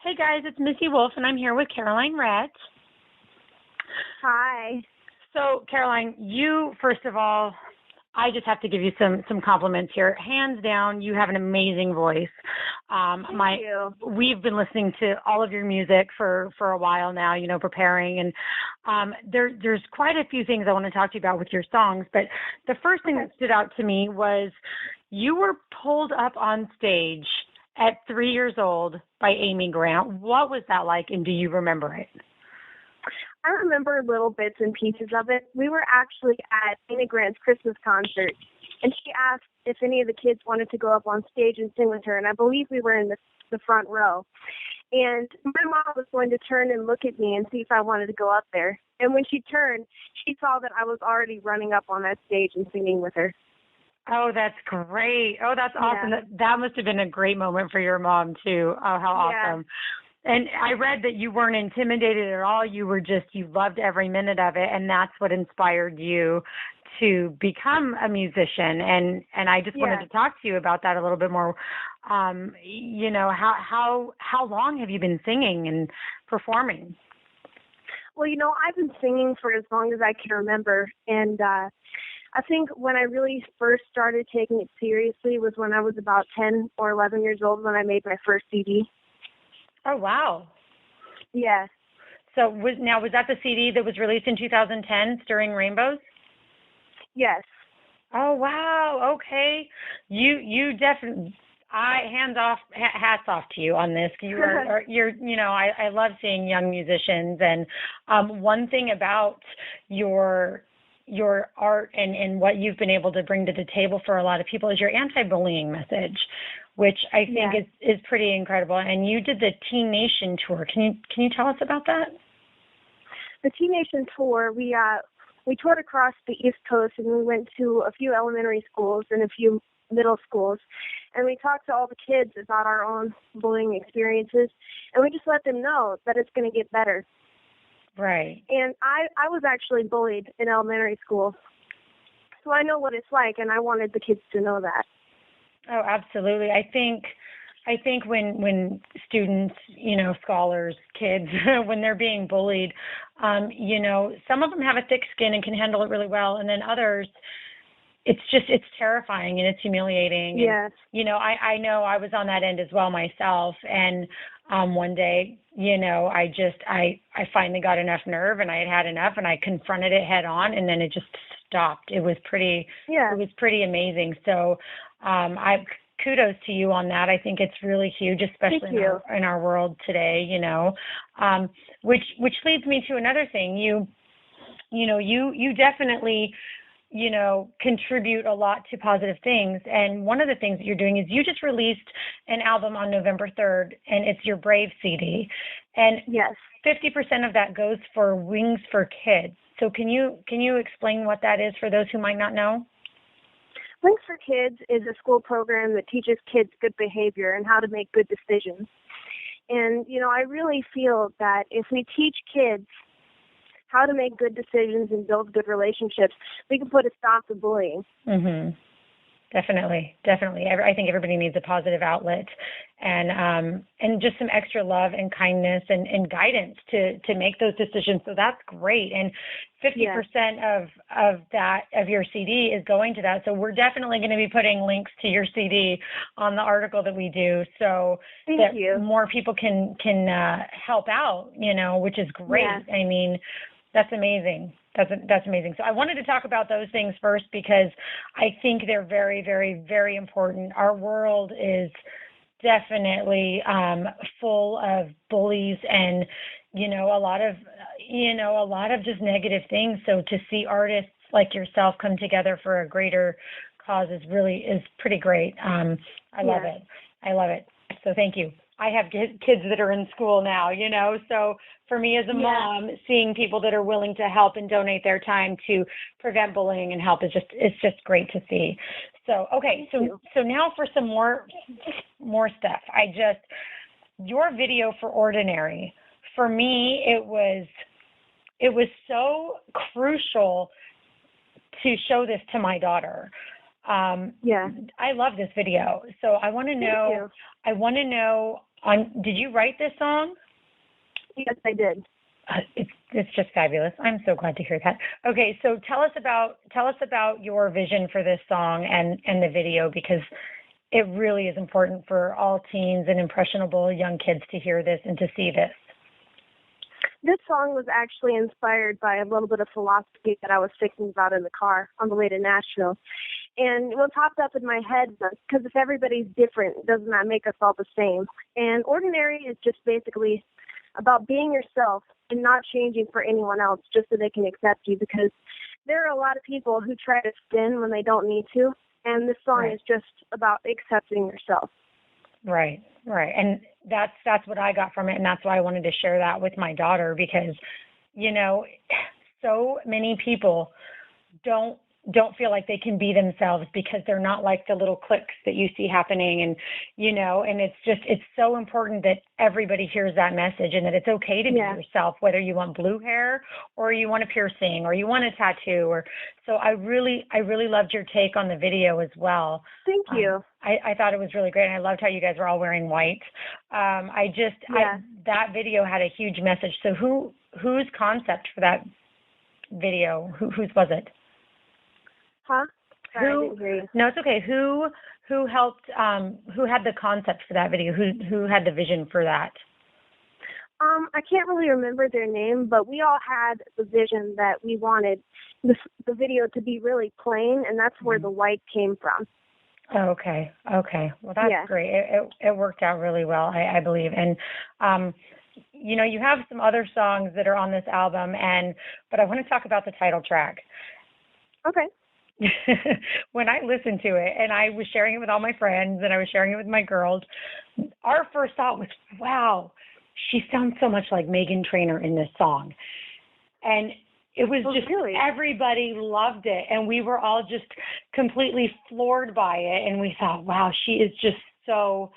Hey guys, it's Missy Wolf, and I'm here with Karoline Rhett. Hi. So, Caroline, you, first of all, I just have to give you some compliments here. Hands down, you have an amazing voice. Thank you. We've been listening to all of your music for a while now, preparing, and there's quite a few things I want to talk to you about with your songs. But the first thing that stood out to me was you were pulled up on stage at 3 years old by Amy Grant. What was that like, and do you remember it? I remember little bits and pieces of it. We were actually at Amy Grant's Christmas concert, and she asked if any of the kids wanted to go up on stage and sing with her, and I believe we were in the front row. And my mom was going to turn and look at me and see if I wanted to go up there. And when she turned, she saw that I was already running up on that stage and singing with her. Oh, that's great. Oh, that's awesome. Yeah. That must have been a great moment for your mom, too. Oh, how awesome. And I read that you weren't intimidated at all. You loved every minute of it, and that's what inspired you to become a musician. And I just wanted to talk to you about that a little bit more. How long have you been singing and performing? Well, I've been singing for as long as I can remember, and I think when I really first started taking it seriously was when I was about 10 or 11 years old when I made my first CD. Oh, wow. Yeah. So was that the CD that was released in 2010, Stirring Rainbows? Yes. Oh, wow. Okay. You definitely, hats off to you on this. I love seeing young musicians. And one thing about your art and what you've been able to bring to the table for a lot of people is your anti-bullying message, which I think is pretty incredible. And you did the Teen Nation tour. Can you tell us about that? The Teen Nation tour, we toured across the East Coast, and we went to a few elementary schools and a few middle schools, and we talked to all the kids about our own bullying experiences, and we just let them know that it's going to get better. Right. And I was actually bullied in elementary school, so I know what it's like, and I wanted the kids to know that. Oh, absolutely. I think when students, scholars, kids, when they're being bullied, some of them have a thick skin and can handle it really well, and then others, it's terrifying and it's humiliating. Yes. And, I know I was on that end as well myself, and one day, I finally got enough nerve, and I had enough, and I confronted it head on, and then it just stopped. It was pretty amazing. So, kudos to you on that. I think it's really huge, especially in our world today, which leads me to another thing. You definitely, contribute a lot to positive things. And one of the things that you're doing is you just released an album on November 3rd, and it's your Brave CD. And 50% of that goes for Wings for Kids. So can you explain what that is for those who might not know? Wings for Kids is a school program that teaches kids good behavior and how to make good decisions. And, I really feel that if we teach kids how to make good decisions and build good relationships, we can put a stop to bullying. Mm-hmm. Definitely. I think everybody needs a positive outlet and just some extra love and kindness and guidance to make those decisions. So that's great. And 50% of your CD is going to that. So we're definitely going to be putting links to your CD on the article that we do, so that more people can help out. Which is great. Yeah. I mean, that's amazing. That's amazing. So I wanted to talk about those things first because I think they're very, very, very important. Our world is definitely full of bullies and, a lot of just negative things. So to see artists like yourself come together for a greater cause is pretty great. I love it. So thank you. I have kids that are in school now, so for me as a mom, seeing people that are willing to help and donate their time to prevent bullying and help it's just great to see. So, okay. So now for some more stuff. Your video for Ordinary, for me, it was so crucial to show this to my daughter. I love this video. So I want to know Did you write this song? Yes, I did. It's just fabulous. I'm so glad to hear that. Okay, so tell us about your vision for this song and the video, because it really is important for all teens and impressionable young kids to hear this and to see this. This song was actually inspired by a little bit of philosophy that I was thinking about in the car on the way to Nashville. And what popped up in my head was, because if everybody's different, doesn't that make us all the same? And Ordinary is just basically about being yourself and not changing for anyone else just so they can accept you, because there are a lot of people who try to spin when they don't need to, and this song is just about accepting yourself. Right. And that's what I got from it, and that's why I wanted to share that with my daughter, because, so many people don't feel like they can be themselves because they're not like the little cliques that you see happening. And, and it's so important that everybody hears that message, and that it's okay to be yourself, whether you want blue hair or you want a piercing or you want a tattoo. So I really loved your take on the video as well. Thank you. I thought it was really great. And I loved how you guys were all wearing white. That video had a huge message. So whose concept for that video? Whose was it? Huh? Sorry, I didn't hear you. No, it's okay. Who helped? Who had the concept for that video? Who had the vision for that? I can't really remember their name, but we all had the vision that we wanted the video to be really plain, and that's where the white came from. Oh, okay. Well, that's great. It worked out really well, I believe. And you have some other songs that are on this album, but I want to talk about the title track. Okay. When I listened to it, and I was sharing it with all my friends, and I was sharing it with my girls, our first thought was, wow, she sounds so much like Meghan Trainor in this song. And it was everybody loved it, and we were all just completely floored by it, and we thought, wow, she is just so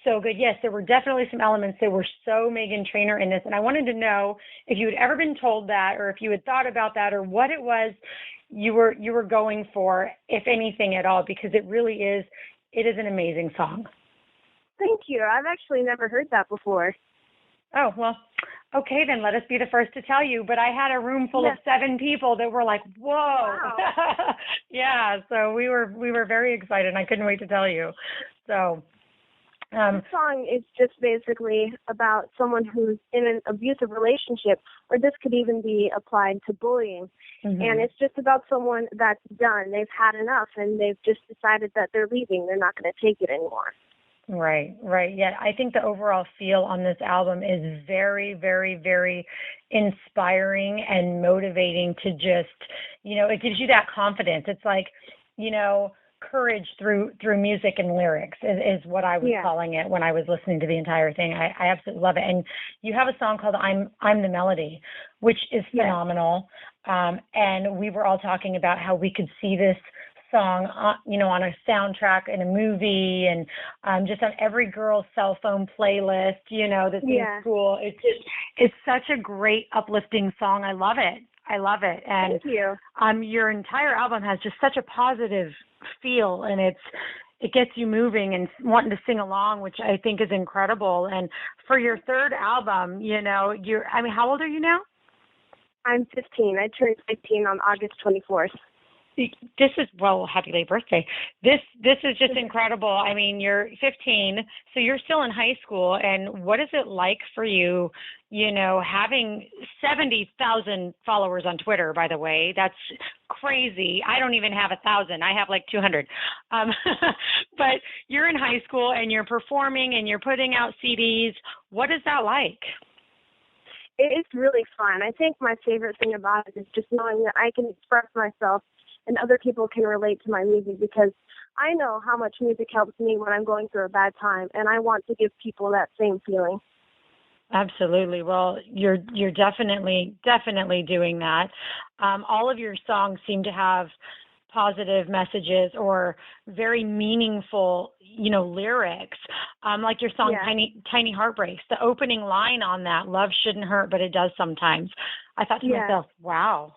good. Yes, there were definitely some elements that were so Meghan Trainor in this, and I wanted to know if you had ever been told that, or if you had thought about that, or what it was you were going for, if anything at all, because it is an amazing song. Thank you. I've actually never heard that before. Oh, well, okay, then let us be the first to tell you. But I had a room full of 7 people that were like, whoa. Wow. Yeah, so we were very excited, and I couldn't wait to tell you. So this song is just basically about someone who's in an abusive relationship, or this could even be applied to bullying. Mm-hmm. And it's just about someone that's done. They've had enough, and they've just decided that they're leaving. They're not going to take it anymore. Right. Yeah, I think the overall feel on this album is very, very, very inspiring and motivating to just, it gives you that confidence. It's like, courage through music and lyrics is what I was calling it when I was listening to the entire thing. I absolutely love it. And you have a song called I'm the Melody, which is phenomenal. And we were all talking about how we could see this song, on a soundtrack in a movie, and just on every girl's cell phone playlist, that seems cool. It's such a great uplifting song. I love it. And thank you. Your entire album has just such a positive feel, and it gets you moving and wanting to sing along, which I think is incredible. And for your third album, how old are you now? I'm 15. I turned 15 on August 24th. This is, happy late birthday. This is just incredible. I mean, you're 15, so you're still in high school. And what is it like for you, having 70,000 followers on Twitter, by the way? That's crazy. I don't even have 1,000. I have like 200. But you're in high school and you're performing and you're putting out CDs. What is that like? It's really fun. I think my favorite thing about it is just knowing that I can express myself and other people can relate to my music, because I know how much music helps me when I'm going through a bad time, and I want to give people that same feeling. Absolutely. Well, you're definitely doing that. All of your songs seem to have positive messages or very meaningful, lyrics. Like your song Tiny Heartbreaks, the opening line on that, love shouldn't hurt, but it does sometimes. I thought to myself, wow,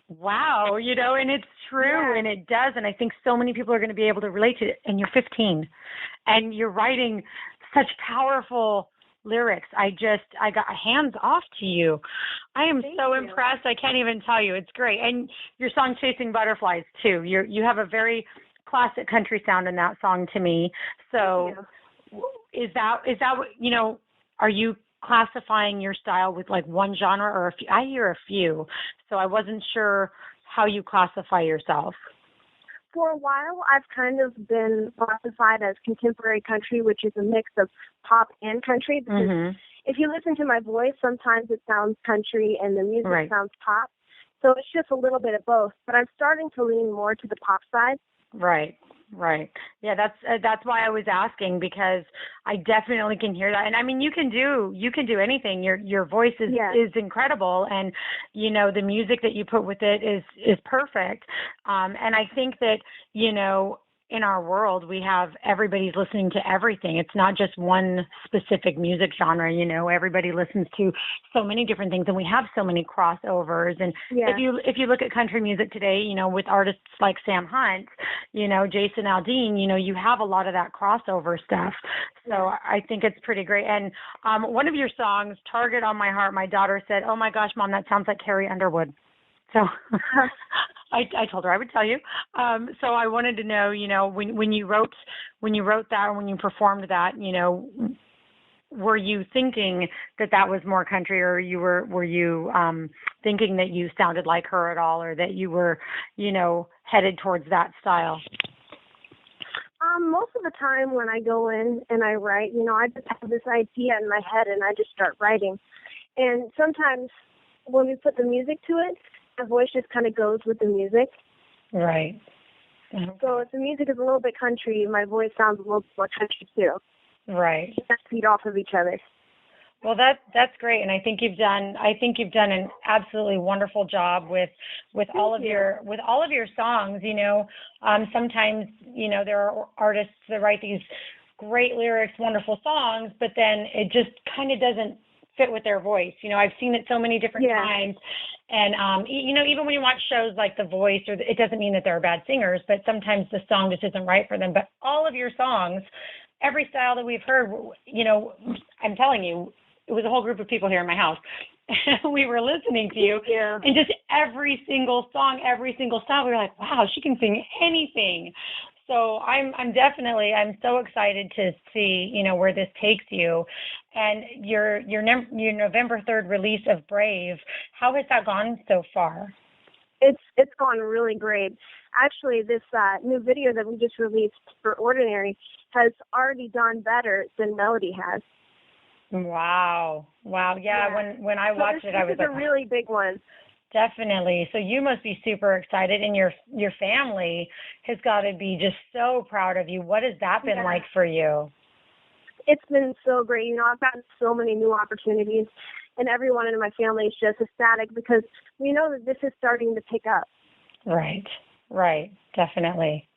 and it's true, and it does. And I think so many people are going to be able to relate to it. And you're 15 and you're writing such powerful lyrics. I got hands off to you. I am Thank so you. impressed. I can't even tell you. It's great. And your song Chasing Butterflies too. You have a very classic country sound in that song to me. So is that what, are you classifying your style with like one genre or a few? I hear a few. So I wasn't sure how you classify yourself. For a while, I've kind of been classified as contemporary country, which is a mix of pop and country. Because if you listen to my voice, sometimes it sounds country and the music sounds pop. So it's just a little bit of both. But I'm starting to lean more to the pop side. Right. Yeah, that's why I was asking, because I definitely can hear that. And I mean, you can do anything. Your voice is incredible, and the music that you put with it is perfect. And I think that in our world, we have everybody's listening to everything. It's not just one specific music genre. Everybody listens to so many different things, and we have so many crossovers. And if you look at country music today, with artists like Sam Hunt, Jason Aldean, you have a lot of that crossover stuff. So I think it's pretty great. And one of your songs, Target on My Heart, my daughter said, "Oh my gosh, Mom, that sounds like Carrie Underwood." So I told her I would tell you. So I wanted to know, when you wrote that, or when you performed that, were you thinking that was more country, or were you thinking that you sounded like her at all, or that you were, headed towards that style? Most of the time when I go in and I write, I just have this idea in my head and I just start writing. And sometimes when we put the music to it, my voice just kind of goes with the music. Right. So if the music is a little bit country, my voice sounds a little more country too. Right. Just feed off of each other. Well, that's great, and I think you've done an absolutely wonderful job with all of your songs. Sometimes there are artists that write these great lyrics, wonderful songs, but then it just kind of doesn't fit with their voice. I've seen it so many different times. And, even when you watch shows like The Voice, it doesn't mean that they're bad singers, but sometimes the song just isn't right for them. But all of your songs, every style that we've heard, I'm telling you, it was a whole group of people here in my house. We were listening to you. Yeah. And just every single song, every single style, we were like, wow, she can sing anything. So I'm so excited to see, where this takes you. And your November 3rd release of Brave, how has that gone so far? It's gone really great. Actually, this new video that we just released for Ordinary has already done better than Melody has. Wow. Yeah. When I watched it, I was like, this is a really big one. Definitely. So you must be super excited, and your family has got to be just so proud of you. What has that been like for you? It's been so great. I've gotten so many new opportunities, and everyone in my family is just ecstatic because we know that this is starting to pick up. Right. Definitely.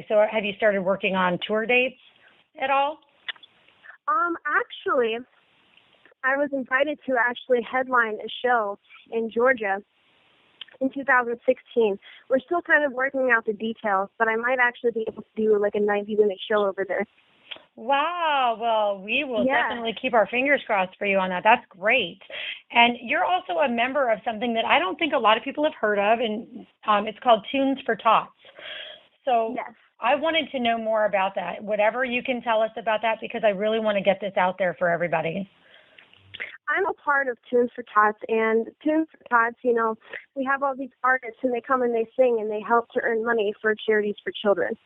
So have you started working on tour dates at all? Actually, I was invited to headline a show in Georgia in 2016. We're still kind of working out the details, but I might actually be able to do like a 90-minute show over there. Wow. Well, we will definitely keep our fingers crossed for you on that. That's great. And you're also a member of something that I don't think a lot of people have heard of, and it's called Tunes for Tots. So I wanted to know more about that, whatever you can tell us about that, because I really want to get this out there for everybody. I'm a part of Tunes for Tots, and Tunes for Tots, we have all these artists, and they come and they sing, and they help to earn money for charities for children.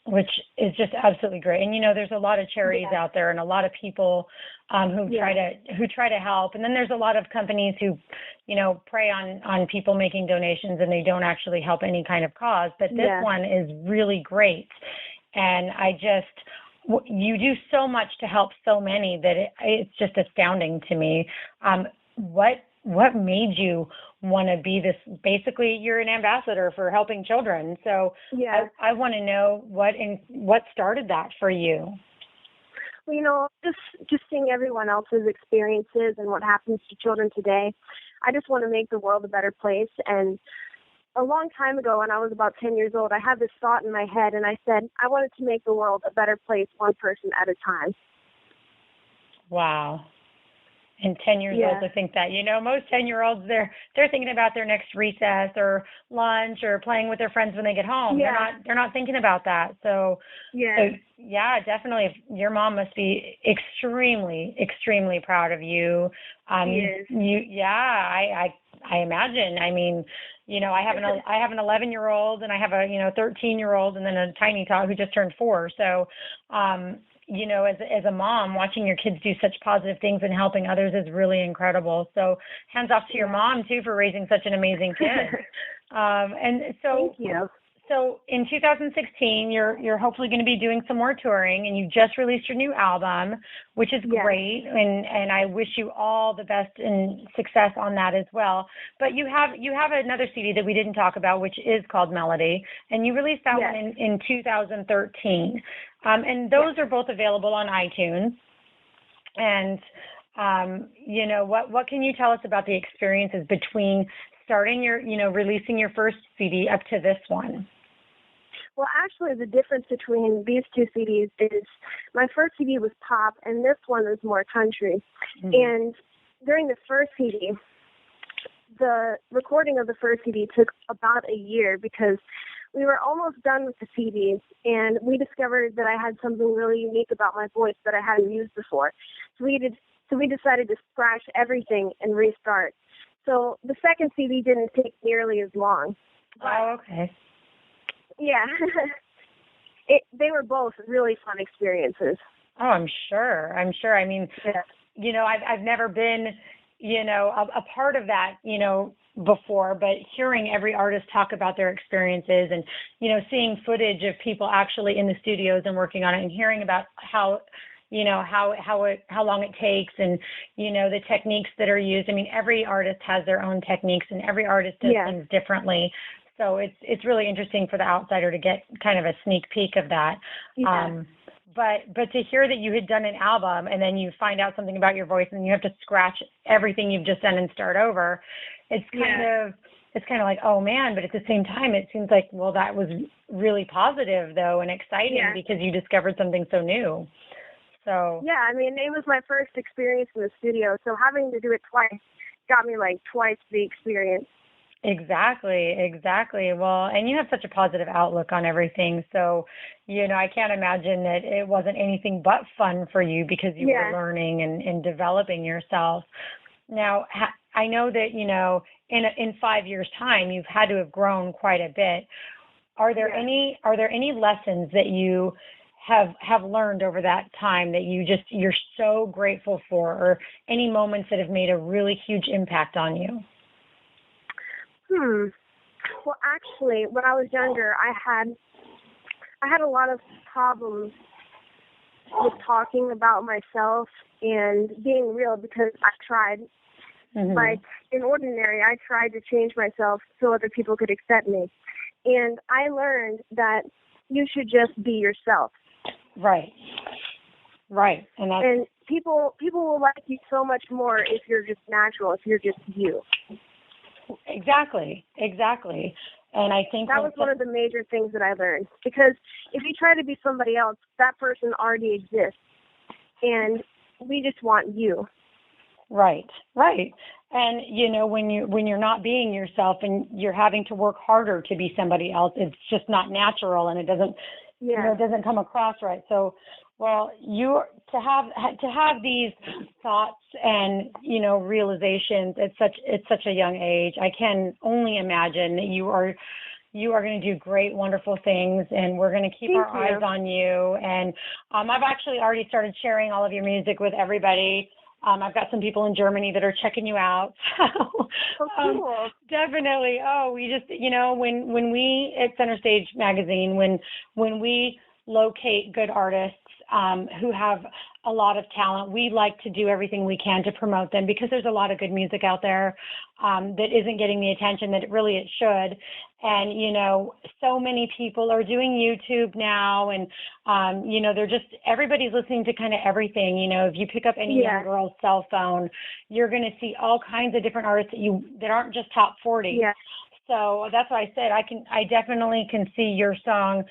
Which is just absolutely great. And, there's a lot of charities out there and a lot of people who try to help. And then there's a lot of companies who, prey on people making donations, and they don't actually help any kind of cause. But this one is really great. And you do so much to help so many that it's just astounding to me. What made you want to be this? Basically, you're an ambassador for helping children. So I want to know what started that for you. Well, just seeing everyone else's experiences and what happens to children today, I just want to make the world a better place. And a long time ago, when I was about 10 years old, I had this thought in my head, and I said, I wanted to make the world a better place, one person at a time. Wow. And 10 years old to think that, most 10-year-olds, they're thinking about their next recess or lunch or playing with their friends when they get home. Yeah. They're not thinking about that. So yeah, definitely. Your mom must be extremely, extremely proud of you. She is. I imagine. I mean, I have an 11-year-old and I have a 13-year-old and then a tiny tot who just turned 4. So, as a mom, watching your kids do such positive things and helping others is really incredible. So, hands off to your mom too for raising such an amazing kid. And so, Thank you. So in 2016, you're hopefully going to be doing some more touring, and you just released your new album, which is great. And I wish you all the best and success on that as well. But you have another CD that we didn't talk about, which is called Melody, and you released that one in 2013. And those are both available on iTunes. And what can you tell us about the experiences between starting releasing your first CD up to this one? Well, actually, the difference between these two CDs is my first CD was pop, and this one is more country. Mm-hmm. And during the first CD, the recording of the first CD took about a year because we were almost done with the CD, and we discovered that I had something really unique about my voice that I hadn't used before. So we decided to scratch everything and restart. So the second CD didn't take nearly as long. Oh, okay. Yeah. They were both really fun experiences. Oh, I'm sure. I mean, I've never been, a part of that, before, but hearing every artist talk about their experiences and, seeing footage of people actually in the studios and working on it and hearing about how long it takes and, the techniques that are used. I mean, every artist has their own techniques and every artist does things differently. So it's really interesting for the outsider to get kind of a sneak peek of that. Yeah. But to hear that you had done an album and then you find out something about your voice and you have to scratch everything you've just done and start over, it's kind of like, oh man, but at the same time, it seems like, well, that was really positive though and exciting because you discovered something so new. So yeah, I mean, it was my first experience in the studio, so having to do it twice got me like twice the experience. Exactly. Well, and you have such a positive outlook on everything. So, I can't imagine that it wasn't anything but fun for you because you were learning and developing yourself. Now, I know that, in 5 years' time, you've had to have grown quite a bit. Are there any lessons that you have learned over that time that you're so grateful for, or any moments that have made a really huge impact on you? Well, actually, when I was younger, I had a lot of problems with talking about myself and being real because I tried. Mm-hmm. Like, in Ordinary, I tried to change myself so other people could accept me. And I learned that you should just be yourself. Right. And people will like you so much more if you're just natural, if you're just you. Exactly. And I think that was one of the major things that I learned, because if you try to be somebody else, that person already exists, and we just want you. Right. And when you're not being yourself and you're having to work harder to be somebody else, it's just not natural, and it doesn't it doesn't come across right. So, well, to have these thoughts and realizations at such a young age, I can only imagine that you are going to do great, wonderful things, and we're going to keep our eyes on you. And I've actually already started sharing all of your music with everybody. I've got some people in Germany that are checking you out. Cool. Definitely. Oh, we just, when we at Center Stage Magazine, when we locate good artists who have a lot of talent, we like to do everything we can to promote them, because there's a lot of good music out there that isn't getting the attention that it should. And, so many people are doing YouTube now, and, everybody's listening to kind of everything. If you pick up any young girl's cell phone, you're going to see all kinds of different artists that aren't just top 40. Yeah. So that's why I said I definitely can see your song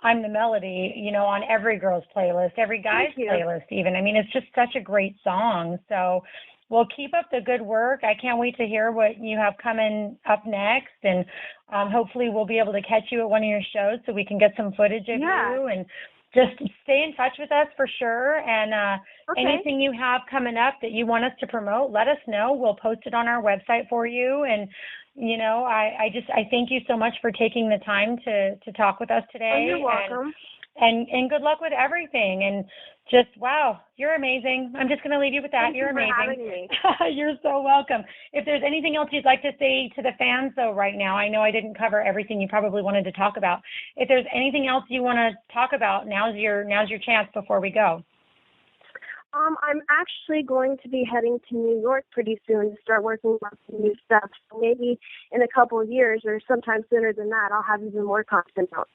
I'm the Melody, on every girl's playlist, every guy's playlist even. I mean, it's just such a great song. So, well, keep up the good work. I can't wait to hear what you have coming up next. And hopefully we'll be able to catch you at one of your shows so we can get some footage of you. And just stay in touch with us for sure. And anything you have coming up that you want us to promote, let us know. We'll post it on our website for you. And I thank you so much for taking the time to talk with us today. Oh, you're welcome. And good luck with everything. And just, wow, you're amazing. I'm just going to leave you with that. Thank you amazing. for having me. You're so welcome. If there's anything else you'd like to say to the fans, though, right now, I know I didn't cover everything you probably wanted to talk about. If there's anything else you want to talk about, now's your chance before we go. I'm actually going to be heading to New York pretty soon to start working on some new stuff. So maybe in a couple of years or sometime sooner than that, I'll have even more content out.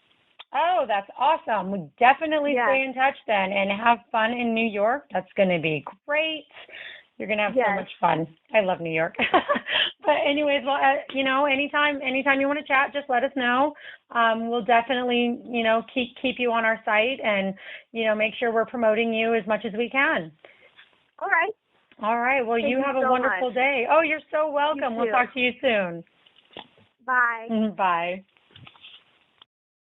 Oh, that's awesome. We definitely stay in touch then and have fun in New York. That's going to be great. You're going to have so much fun. I love New York. But anyways, well, anytime you want to chat, just let us know. We'll definitely, keep you on our site and, make sure we're promoting you as much as we can. All right. All right. Well, you have a wonderful day. Oh, you're so welcome. We'll talk to you soon. Bye. Bye.